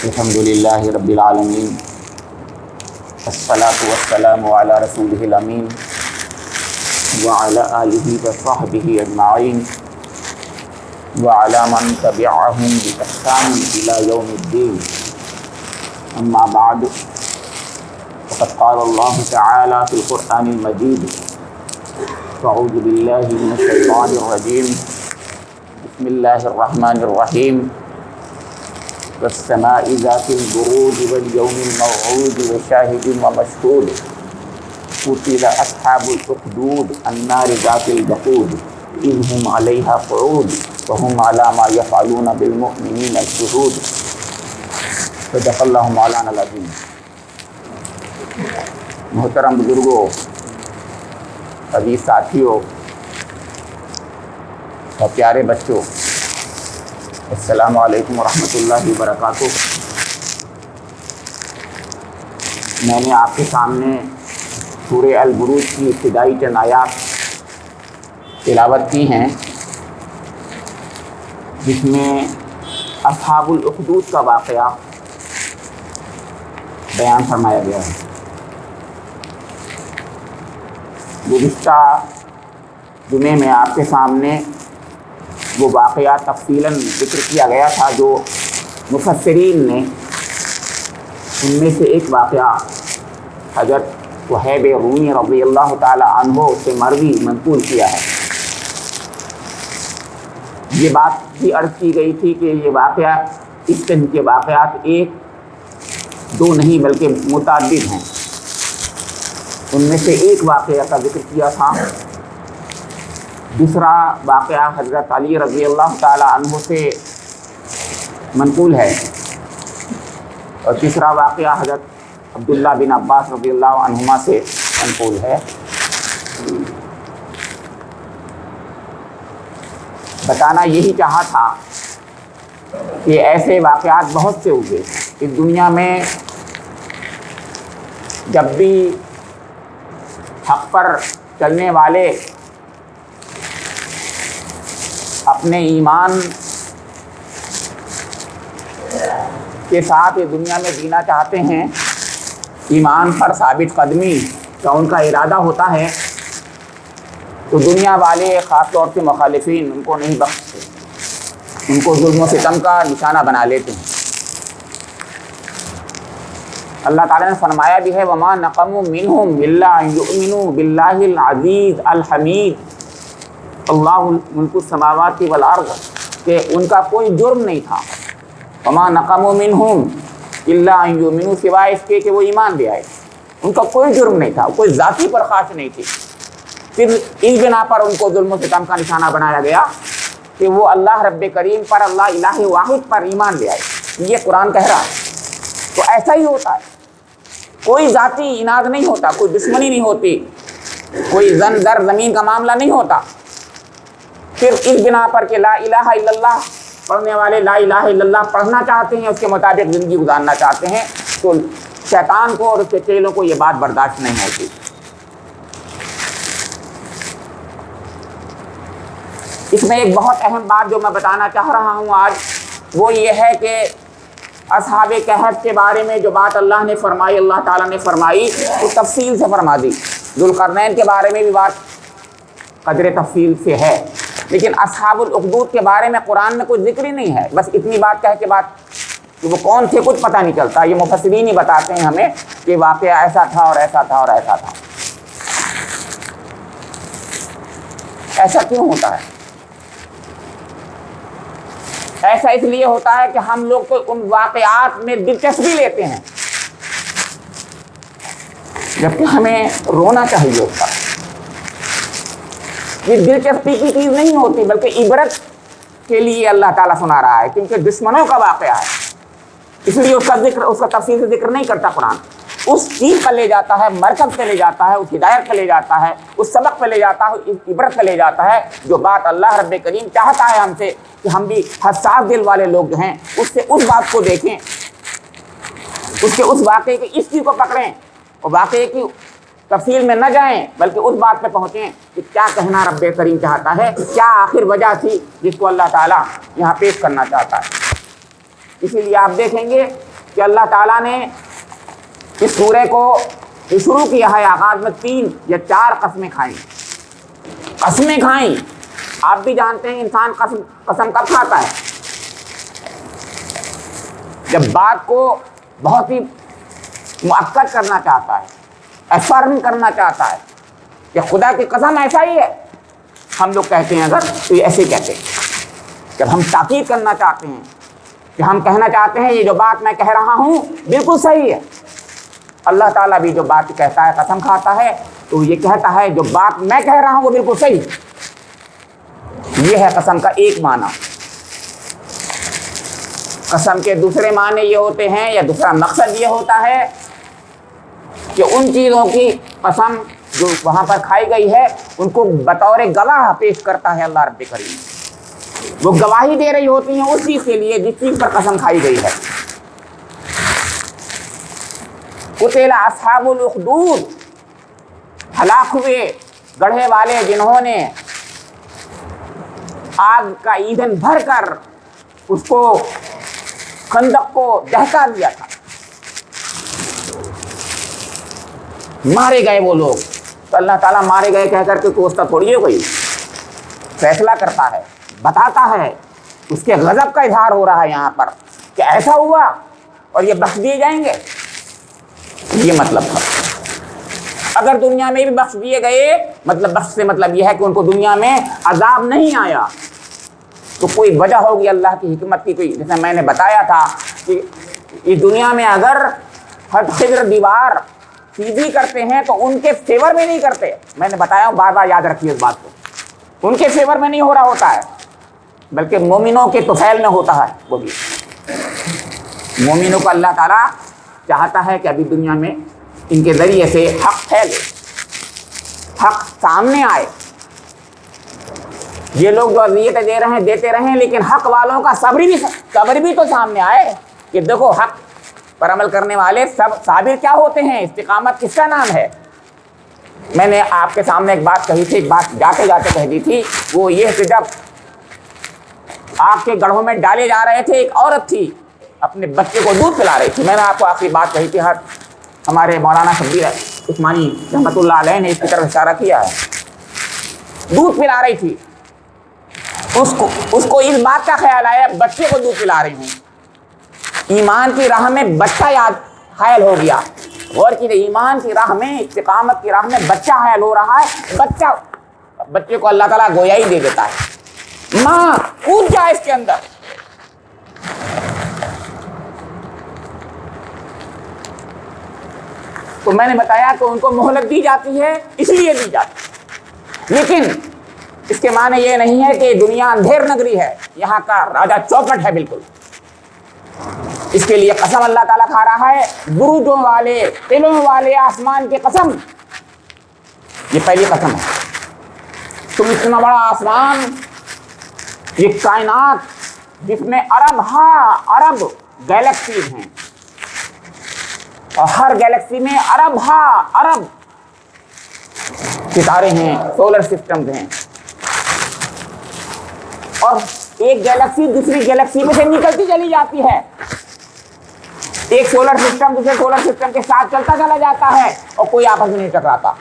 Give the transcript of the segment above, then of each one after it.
الحمدللہ رب العالمین الصلاۃ والسلام علی رسولہ الامین وعلی آلہ وصحبہ اجمعین وعلی من تبعہم بإحسان الی یوم الدین اما بعد فقد قال اللہ تعالی فی القرآن المجید اعوذ باللہ من الشیطان الرجیم بسم اللہ الرحمن الرحیم والسماء ذات البروج واليوم الموعود وشاهد ومشهود قتل أصحاب الأخدود النار ذات الوقود إذ هم عليها قعود وهم على ما يفعلون بالمؤمنين شهود صدق اللہ مولانا العظیم۔ محترم بزرگوں، عزیز ساتھیوں اور پیارے بچوں، السلام علیکم ورحمۃ اللہ وبرکاتہ۔ میں نے آپ کے سامنے سورہ البروج کی ابتدائی چند آیات تلاوت کی ہیں، جس میں اصحاب الاخدود کا واقعہ بیان فرمایا گیا ہے۔ گزشتہ جمعے میں آپ کے سامنے وہ واقعہ تفصیلاً ذکر کیا گیا تھا جو مفسرین نے ان میں سے ایک واقعہ حضرت وہیب رومی رضی اللہ تعالی عنہ سے مروی منقول کیا ہے۔ یہ بات بھی عرض کی گئی تھی کہ یہ واقعہ اس طرح کے واقعات ایک دو نہیں بلکہ متعدد ہیں۔ ان میں سے ایک واقعہ کا ذکر کیا تھا، دوسرا واقعہ حضرت علی رضی اللہ تعالی عنہ سے منقول ہے، اور تیسرا واقعہ حضرت عبداللہ بن عباس رضی اللہ عنہما سے منقول ہے۔ بتانا یہی چاہا تھا کہ ایسے واقعات بہت سے ہوئے اس دنیا میں۔ جب بھی حق پر چلنے والے اپنے ایمان کے ساتھ یہ دنیا میں جینا چاہتے ہیں، ایمان پر ثابت قدمی کا ان کا ارادہ ہوتا ہے، تو دنیا والے خاص طور سے مخالفین ان کو نہیں بخشتے، ان کو ظلم و ستم کا نشانہ بنا لیتے ہیں۔ اللہ تعالیٰ نے فرمایا بھی ہے وَمَا نَقَمُوا مِنْهُمْ إِلَّا أَن يُؤْمِنُوا بِاللَّهِ الْعَزِيزِ الْحَمِيدِ اللہ ملک السماوات والارض، کہ ان کا کوئی جرم نہیں تھا۔ وَمَا نَقَمُوا مِنْهُمْ إِلَّا أَن يُؤْمِنُوا، سوائے اس کے کہ وہ ایمان لے آئے۔ ان کا کوئی جرم نہیں تھا، کوئی ذاتی پرخاش نہیں تھی، پھر اس بنا پر ان کو ظلم و ستم کا نشانہ بنایا گیا کہ وہ اللہ رب کریم پر، اللہ الہ واحد پر ایمان لے آئے۔ یہ قرآن کہہ رہا ہے۔ تو ایسا ہی ہوتا ہے، کوئی ذاتی اناد نہیں ہوتا، کوئی دشمنی نہیں ہوتی، کوئی زن در زمین کا معاملہ نہیں ہوتا۔ پھر اس بنا پر کہ لا الہ الا اللہ پڑھنے والے لا الہ الا اللہ پڑھنا چاہتے ہیں، اس کے مطابق زندگی گزارنا چاہتے ہیں، تو شیطان کو اور اس کے چیلوں کو یہ بات برداشت نہیں ہوتی۔ اس میں ایک بہت اہم بات جو میں بتانا چاہ رہا ہوں آج، وہ یہ ہے کہ اصحاب کہف کے بارے میں جو بات اللہ نے فرمائی، اللہ تعالیٰ نے فرمائی، وہ تفصیل سے فرما دی۔ ذوالقرنین کے بارے میں بھی بات قدر تفصیل سے ہے، لیکن اصحاب الاخدود کے بارے میں قرآن میں کوئی ذکر ہی نہیں ہے۔ بس اتنی بات کہہ کے بات کہ وہ کون تھے کچھ پتہ نہیں چلتا۔ یہ مفسرین ہی بتاتے ہیں ہمیں کہ واقعہ ایسا تھا اور ایسا تھا اور ایسا تھا۔ ایسا کیوں ہوتا ہے؟ ایسا اس لیے ہوتا ہے کہ ہم لوگ تو ان واقعات میں دلچسپی لیتے ہیں، جبکہ ہمیں رونا چاہیے ہوتا ہے۔ یہ دلچسپی کی چیز نہیں ہوتی، بلکہ عبرت کے لیے اللہ تعالیٰ سنا رہا ہے، کیونکہ دشمنوں کا واقعہ ہے، اس لیے اس کا ذکر، اس کا تفصیل سے ذکر نہیں کرتا قرآن۔ اس چیز پر لے جاتا ہے، مرکز پہ لے جاتا ہے، اس ہدایت پہ لے جاتا ہے، اس سبق پہ لے جاتا ہے، اس عبرت پہ لے جاتا ہے، جو بات اللہ رب کریم چاہتا ہے ہم سے کہ ہم بھی حساس دل والے لوگ جو ہیں اس سے اس بات کو دیکھیں، اس کے اس واقعے کی اس چیز کو پکڑیں، اور واقعے کی تفصیل میں نہ جائیں، بلکہ اس بات پہ پہنچیں کہ کیا کہنا رب کریم چاہتا ہے، کیا آخر وجہ تھی جس کو اللہ تعالیٰ یہاں پیش کرنا چاہتا ہے۔ اسی لیے آپ دیکھیں گے کہ اللہ تعالیٰ نے اس سورے کو شروع کیا ہے آغاز میں 3 یا 4 قسمیں کھائیں. آپ بھی جانتے ہیں انسان قسم کب کھاتا ہے؟ جب بات کو بہت ہی مؤکد کرنا چاہتا ہے، افرم کرنا چاہتا ہے کہ خدا کی قسم ایسا ہی ہے. ہم لوگ کہتے ہیں اگر تو یہ ایسے کہتے ہیں. جب ہم تاکید کرنا چاہتے ہیں کہ ہم کہنا چاہتے ہیں یہ جو بات میں کہہ رہا ہوں بالکل صحیح ہے، اللہ تعالیٰ بھی جو بات کہتا ہے قسم کھاتا ہے تو یہ کہتا ہے جو بات میں کہہ رہا ہوں وہ بالکل صحیح. یہ ہے قسم کا ایک معنی. قسم کے دوسرے معنی یہ ہوتے ہیں یا دوسرا مقصد یہ ہوتا ہے کہ ان چیزوں کی قسم جو وہاں پر کھائی گئی ہے ان کو بطور گواہ پیش کرتا ہے اللہ رب کریم. وہ گواہی دے رہی ہوتی ہیں اس چیز کے لیے جس چیز پر قسم کھائی گئی ہے. قتل اصحاب الاخدود، ہلاک ہوئے گڑھے والے جنہوں نے آگ کا ایندھن بھر کر اس کو خندق کو دہکا دیا تھا. مارے گئے وہ لوگ. تو اللہ تعالیٰ مارے گئے کہہ کر کے تو اس کا تھوڑی ہے کوئی فیصلہ کرتا ہے، بتاتا ہے. اس کے غضب کا اظہار ہو رہا ہے یہاں پر کہ ایسا ہوا اور یہ بخش دیے جائیں گے. یہ مطلب تھا. اگر دنیا میں بھی بخش دیے گئے، مطلب بخش سے مطلب یہ ہے کہ ان کو دنیا میں عذاب نہیں آیا تو کوئی وجہ ہوگی اللہ کی حکمت کی. کوئی جیسے میں نے بتایا تھا کہ اس دنیا میں اگر خضر دیوار سیدھی کرتے ہیں تو ان کے فیور میں نہیں کرتے. میں نے بتایا ہوں، بار بار یاد رکھیے اس بات کو. ان کے فیور میں نہیں ہو رہا ہوتا ہے بلکہ مومنوں کے طفیل میں ہوتا ہے. وہ بھی مومنوں کو اللہ تعالیٰ چاہتا ہے کہ ابھی دنیا میں ان کے ذریعے سے حق پھیلے، حق سامنے آئے. یہ لوگ جو اذیتیں دے رہے ہیں دیتے رہیں، لیکن حق والوں کا صبر بھی تو سامنے آئے کہ دیکھو حق پر عمل کرنے والے سب صابر کیا ہوتے ہیں. استقامت کس کا نام ہے؟ میں نے آپ کے سامنے ایک بات کہی تھی، ایک بات جاتے جاتے کہہ دی تھی. وہ یہ کہ جب آگ کے گڑھوں میں ڈالے جا رہے تھے، ایک عورت تھی اپنے بچے کو دودھ پلا رہی تھی. میں نے آپ کو آخری بات کہی تھی، ہمارے مولانا شبیر عثمانی رحمۃ اللہ علیہ نے اس کی طرف اشارہ کیا ہے. دودھ پلا رہی تھی، اس کو اس بات کا خیال آیا بچے کو دودھ پلا رہی ہوں. ایمان کی راہ میں بچہ یاد حائل ہو گیا. غور کیجیے، ایمان کی راہ میں، استقامت کی راہ میں بچہ حائل ہو رہا ہے. بچے کو اللہ تعالیٰ گویا ہی دے دیتا ہے. ماں کود جائے اس کے اندر. تو میں نے بتایا کہ ان کو مہلت دی جاتی ہے، اس لیے دی جاتی ہے، لیکن اس کے معنی یہ نہیں ہے کہ دنیا اندھیر نگری ہے، یہاں کا راجہ چوپٹ ہے بالکل. اس کے لیے قسم اللہ تعالیٰ کھا رہا ہے. برجوں والے، قلعوں والے آسمان کی قسم. یہ پہلی قسم ہے. تم اتنا بڑا آسمان، یہ کائنات جس میں ارب گیلیکسیز ہیں اور ہر گیلیکسی میں ارب ستارے ہیں، سولر سسٹمز ہیں، اور ایک گیلیکسی دوسری گیلیکسی میں سے نکلتی چلی جاتی ہے. ایک سولر سسٹم دوسرے سولر سسٹم کے ساتھ چلتا چلا جاتا ہے اور کوئی آپس میں نہیں ٹکراتا.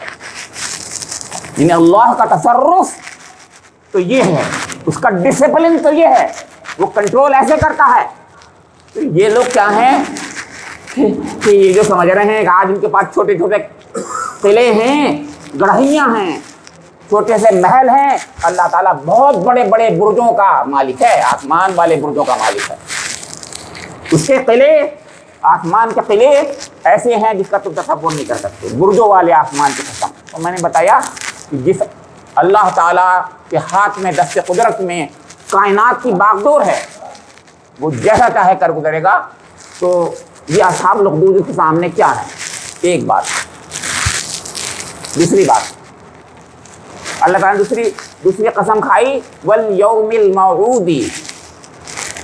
یعنی اللہ کا تصرف تو یہ ہے، اس کا ڈسپلن تو یہ ہے، وہ کنٹرول ایسے کرتا ہے. تو یہ لوگ کیا ہیں کہ یہ جو سمجھ رہے ہیں کہ آج ان کے پاس چھوٹے چھوٹے قلعے ہیں، گڑھیاں ہیں، چھوٹے سے محل ہیں. اللہ تعالیٰ بہت بڑے بڑے برجوں کا مالک ہے، آسمان والے برجوں کا مالک ہے. اس کے قلعے، آسمان کے قلعے ایسے ہیں جس کا تم تصور نہیں کر سکتے. برجوں والے آسمان کی قسم. اور میں نے بتایا کہ جس اللہ تعالیٰ کے ہاتھ میں دست قدرت میں کائنات کی باغڈور ہے، وہ جیسا چاہے کر گزرے گا. تو یہ اصحاب الاخدود کے سامنے کیا ہے؟ ایک بات. دوسری بات، اللہ تعالیٰ نے دوسری قسم کھائی، والیوم الموعود،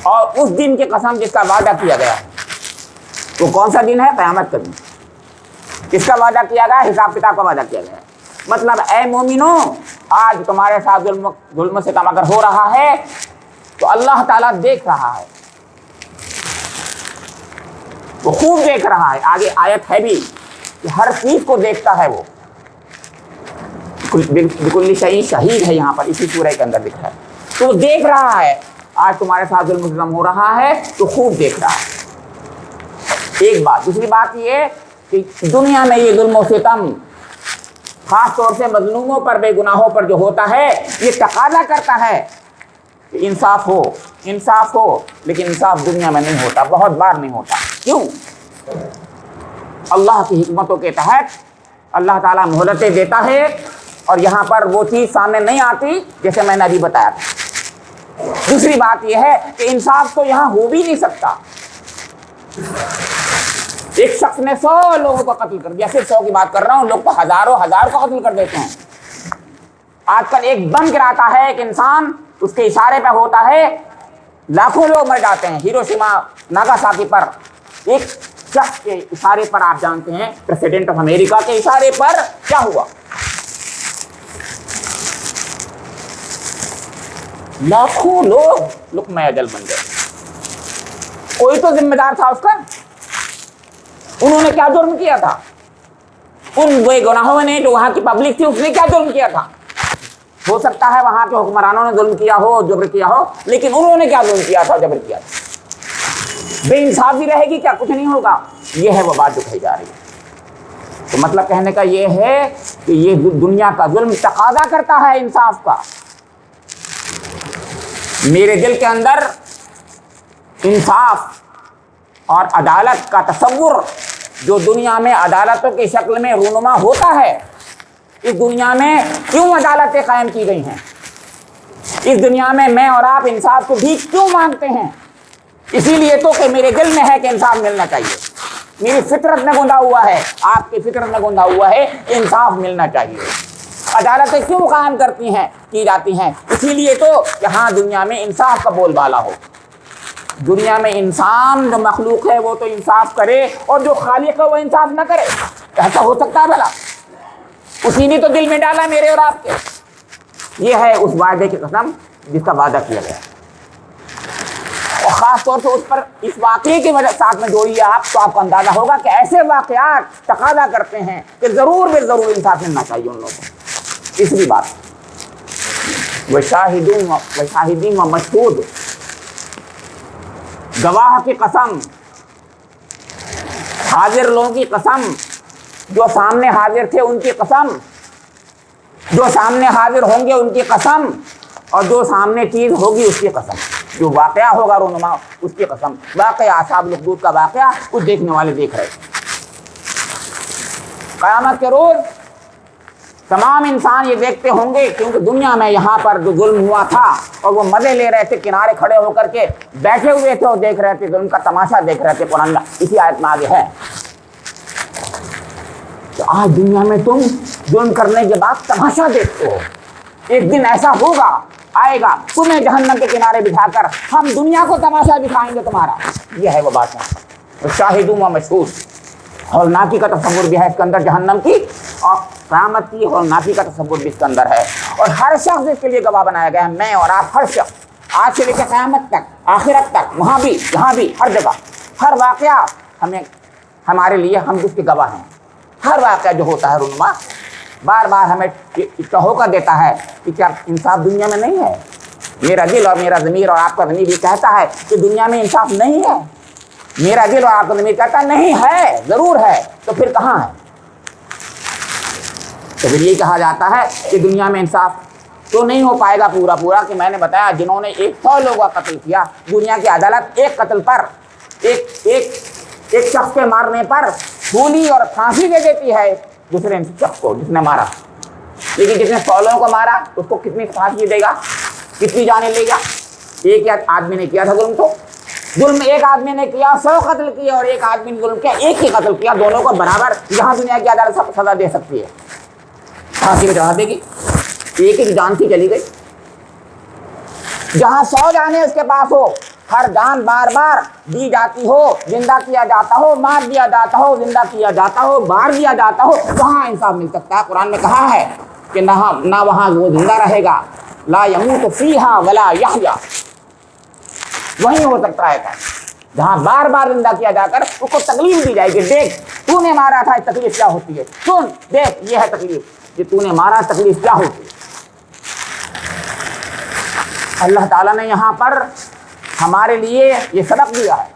اور اس دن کی قسم جس کا وعدہ کیا گیا. وہ کون سا دن ہے؟ قیامت کا دن. کس کا وعدہ کیا گیا؟ حساب کتاب کا وعدہ کیا گیا. مطلب اے مومنوں، آج تمہارے ساتھ ظلم ستم اگر ہو رہا ہے تو اللہ تعالیٰ دیکھ رہا ہے. وہ خوب دیکھ رہا ہے. آگے آیت ہے بھی کہ ہر چیز کو دیکھتا ہے وہ. بالکل شہید شہید ہے یہاں پر اسی سورہ کے اندر لکھا ہے. تو وہ دیکھ رہا ہے آج تمہارے ساتھ ظلم و ستم ہو رہا ہے تو خوب دیکھ رہا ہے. ایک بات. دوسری بات یہ کہ دنیا میں یہ ظلم و ستم خاص طور سے مظلوموں پر بے گناہوں پر جو ہوتا ہے یہ تقاضا کرتا ہے کہ انصاف ہو انصاف ہو. لیکن انصاف دنیا میں نہیں ہوتا, بہت بار نہیں ہوتا. کیوں؟ اللہ کی حکمتوں کے تحت اللہ تعالیٰ مہلتیں دیتا ہے اور یہاں پر وہ چیز سامنے نہیں آتی جیسے میں نے ابھی بتایا تھا. دوسری بات یہ ہے کہ انصاف تو یہاں ہو بھی نہیں سکتا. ایک شخص نے 100 لوگوں کو قتل کر دیا, صرف 100 کی بات کر رہا ہوں, لوگ تو ہزاروں کو قتل کر دیتے ہیں. آج کل ایک بم گراتا ہے ایک انسان, اس کے اشارے پہ ہوتا ہے لاکھوں لوگ مر جاتے ہیں. ہیروشیما ناگاساکی پر ایک شخص کے اشارے پر آپ جانتے ہیں پریزیڈنٹ آف امریکہ کے اشارے پر کیا ہوا, لاکھوں لوگ لقمہ اجل بن گئے. کوئی تو ذمہ دار تھا اس کا. انہوں نے کیا جرم کیا تھا؟ ان بے گناہوں نے جو وہاں کی پبلک تھی اس نے کیا جرم کیا تھا؟ ہو سکتا ہے وہاں کے حکمرانوں نے ظلم کیا ہو, جبر کیا ہو, لیکن انہوں نے کیا ظلم کیا تھا, جبر کیا تھا. بے انصافی رہے گی کیا؟ کچھ نہیں ہوگا. یہ ہے وہ بات جو کہی جا رہی ہے. تو مطلب کہنے کا یہ ہے کہ یہ دنیا کا ظلم تقاضا کرتا ہے انصاف کا. میرے دل کے اندر انصاف اور عدالت کا تصور جو دنیا میں عدالتوں کی شکل میں رونما ہوتا ہے, اس دنیا میں کیوں عدالتیں قائم کی گئی ہیں؟ اس دنیا میں اور آپ انصاف کو بھی کیوں مانگتے ہیں؟ اسی لیے تو کہ میرے دل میں ہے کہ انصاف ملنا چاہیے. میری فطرت میں گندا ہوا ہے, آپ کی فطرت میں گندا ہوا ہے, انصاف ملنا چاہیے. عدالتیں کیوں قائم کی جاتی ہیں؟ اسی لیے تو کہ ہاں دنیا میں انصاف کا بول بالا ہو. دنیا میں انسان جو مخلوق ہے وہ تو انصاف کرے اور جو خالق ہے وہ انصاف نہ کرے. ایسا ہو سکتا ہے بھلا؟ اسی نے تو دل میں ڈالا میرے اور آپ کے. یہ ہے اس وعدے کی قسم جس کا وعدہ کیا گیا, اور خاص طور سے اس پر اس واقعے کی وجہ ساتھ میں جوڑیے آپ, تو آپ کو اندازہ ہوگا کہ ایسے واقعات تقاضا کرتے ہیں کہ ضرور بے ضرور انصاف ملنا چاہیے ان لوگوں کو. تیسری بات, وشاہدین و مشہود, گواہ کی قسم, حاضر لوگوں کی قسم, جو سامنے حاضر تھے ان کی قسم, جو سامنے حاضر ہوں گے ان کی قسم, اور جو سامنے چیز ہوگی اس کی قسم, جو واقعہ ہوگا رونما اس کی قسم. واقعہ اصحاب الاخدود کا واقعہ کچھ دیکھنے والے دیکھ رہے. قیامت کے روز تمام انسان یہ دیکھتے ہوں گے, کیونکہ دنیا میں یہاں پر جو ظلم ہوا تھا اور وہ مزے لے رہے تھے, کنارے کھڑے ہو کر کے بیٹھے ہوئے تھے اور دیکھ رہے تھے, ظلم کا تماشا دیکھ رہے تھے. قرآن اسی آیت میں آگے ہے کہ آج دنیا میں تم ظلم کرنے کے بعد تماشا دیکھتے ہو. ایک دن ایسا ہوگا, آئے گا, تمہیں جہنم کے کنارے بٹھا کر ہم دنیا کو تماشا دکھائیں گے تمہارا. یہ ہے وہ بات ہے. شاہدوں و مشہور, ہولناکی کا تصور بھی ہے اس کے اندر جہنم کی, اور قیامت کی ہولناکی کا تصور بھی اس کے اندر ہے. اور ہر شخص اس کے لیے گواہ بنایا گیا ہے, میں اور آپ, ہر شخص, آج سے لے کے قیامت تک, آخرت تک, وہاں بھی یہاں بھی, ہر جگہ, ہر واقعہ ہمارے لیے ہم اس کے گواہ ہیں. ہر واقعہ جو ہوتا ہے رونما بار بار ہمیں ٹہوکا دیتا ہے کہ کیا انصاف دنیا میں نہیں ہے؟ میرا دل اور میرا ضمیر اور آپ کا ضمیر بھی کہتا ہے کہ دنیا میں انصاف نہیں ہے. میرا دل اور آپ کا ضمیر کہتا نہیں ہے, ضرور ہے. تو پھر کہاں ہے؟ تو پھر یہ کہا جاتا ہے کہ دنیا میں انصاف تو نہیں ہو پائے گا پورا کہ میں نے بتایا جنہوں نے 100 لوگوں کا قتل کیا, دنیا کی عدالت ایک قتل پر, ایک شخص کے مارنے پر پھولی اور پھانسی دے دیتی ہے دوسرے شخص کو جس نے مارا. لیکن جس نے 100 لوگوں کو مارا اس کو کتنی پھانسی دے گا, کتنی جانیں لے گا؟ ایک آدمی نے کیا تھا ظلم, تو ظلم ایک آدمی نے کیا, 100 قتل کیا, اور ایک آدمی نے ظلم کیا, ایک ہی قتل کیا, دونوں کو برابر یہاں دنیا کی عدالت سزا دے سکتی ہے, پھانسی میں چڑھا دے گی. ایک ہی جان تھی چلی گئی. جہاں 100 جانیں اس کے پاس ہو, ہر جان بار بار دی جاتی ہو, زندہ کیا جاتا ہو, مار دیا جاتا ہو, زندہ کیا جاتا ہو, مار دیا جاتا ہو, وہاں انصاف مل سکتا ہے. قرآن نے کہا ہے کہ نہ وہاں وہ زندہ رہے گا, لا یموت فیہا ولا یحیا, وہیں ہو سکتا ہے. جہاں بار بار زندہ کیا جا کر اس کو تکلیف دی جائے گی. دیکھ تو نے مارا تھا, تکلیف کیا ہوتی ہے, سن دیکھ یہ ہے تکلیف کہ تو نے مارا, تکلیف کیا ہوتی ہے. اللہ تعالیٰ نے یہاں پر ہمارے لیے یہ سبق دیا ہے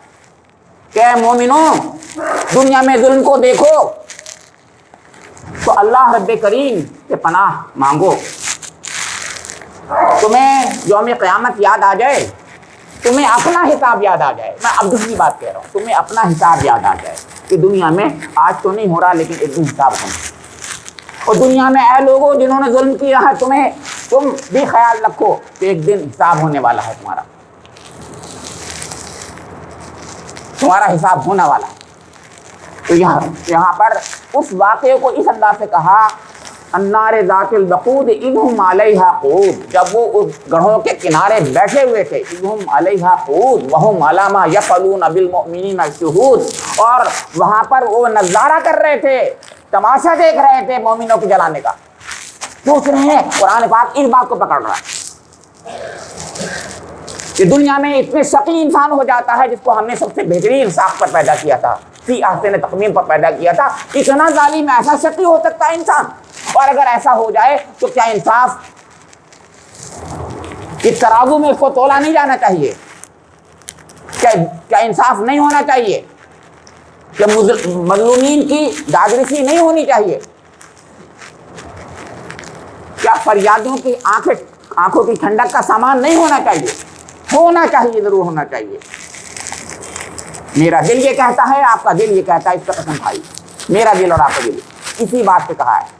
کہ اے مومنوں, دنیا میں ظلم کو دیکھو تو اللہ رب کریم سے پناہ مانگو. تمہیں یوم قیامت یاد آ جائے, تمہیں اپنا حساب یاد آ جائے. میں اب دوسری بات کہہ رہا ہوں, تمہیں اپنا حساب یاد آ جائے کہ دنیا میں آج تو نہیں ہو رہا لیکن ایک دن حساب ہونا. اور دنیا میں اے لوگوں جنہوں نے ظلم کیا ہے, تم بھی خیال رکھو کہ ایک دن حساب ہونے والا ہے, تمہارا حساب ہونے والا ہے. تو یہاں پر اس واقعے کو اس انداز سے کہا, النار ذات الوقود اذ ہم علیہا قعود, جب وہ اس گڑھوں کے کنارے بیٹھے ہوئے تھے, اذ ہم علیہا قعود وہم علی ما یفعلون بالمؤمنین شہود, اور وہاں پر وہ نظارہ کر رہے تھے, تماشا دیکھ رہے تھے مومنوں کو جلانے کا. سوچ رہے ہیں, قرآن پاک اس بات کو پکڑ رہا ہے کہ دنیا میں اتنے شقی انسان ہو جاتا ہے جس کو ہم نے سب سے بہترین ساخت پر پیدا کیا تھا, فی احسن تقویم پر پیدا کیا تھا. اتنا ظالم, ایسا شقی ہو سکتا ہے انسان؟ اور اگر ایسا ہو جائے تو کیا انصاف اس ترازو میں اس کو تولا نہیں جانا چاہیے؟ کیا انصاف نہیں ہونا چاہیے؟ کیا مظلومین کی دادرسی نہیں ہونی چاہیے؟ کیا فریادوں کی آنکھوں کی ٹھنڈک کا سامان نہیں ہونا چاہیے؟ ہونا چاہیے, ضرور ہونا چاہیے. میرا دل یہ کہتا ہے, آپ کا دل یہ کہتا ہے, اس کا قسم کھائی. میرا دل اور آپ کا دل اسی بات پہ کہا ہے.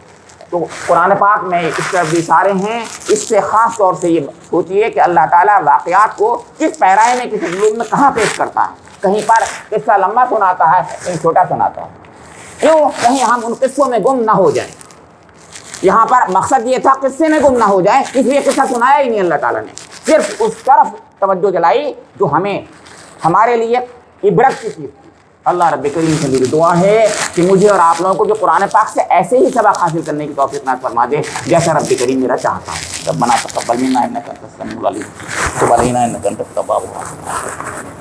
تو قرآن پاک میں اس طرف بھی اشارے ہیں. اس سے خاص طور سے یہ سوچیے کہ اللہ تعالیٰ واقعات کو کس پیرائے میں, کس اسلوب میں کہاں پیش کرتا ہے. کہیں پر قصہ لمبا سناتا ہے, کہیں چھوٹا سناتا ہے. کیوں؟ کہیں ہم ان قصوں میں گم نہ ہو جائیں. یہاں پر مقصد یہ تھا قصے میں گم نہ ہو جائیں, اس لیے قصہ سنایا ہی نہیں اللہ تعالیٰ نے, صرف اس طرف توجہ دلائی جو ہمیں ہمارے لیے عبرت کی چیز تھی. اللہ رب کریم سے میری دعا ہے کہ مجھے اور آپ لوگوں کو جو قرآن پاک سے ایسے ہی سبق حاصل کرنے کی توفیق نصیب فرما دے جیسا رب کریم میرا چاہتا ہے. ربنا تقبل منا انک انت السمیع العلیم وتب علینا انک انت التواب الرحیم.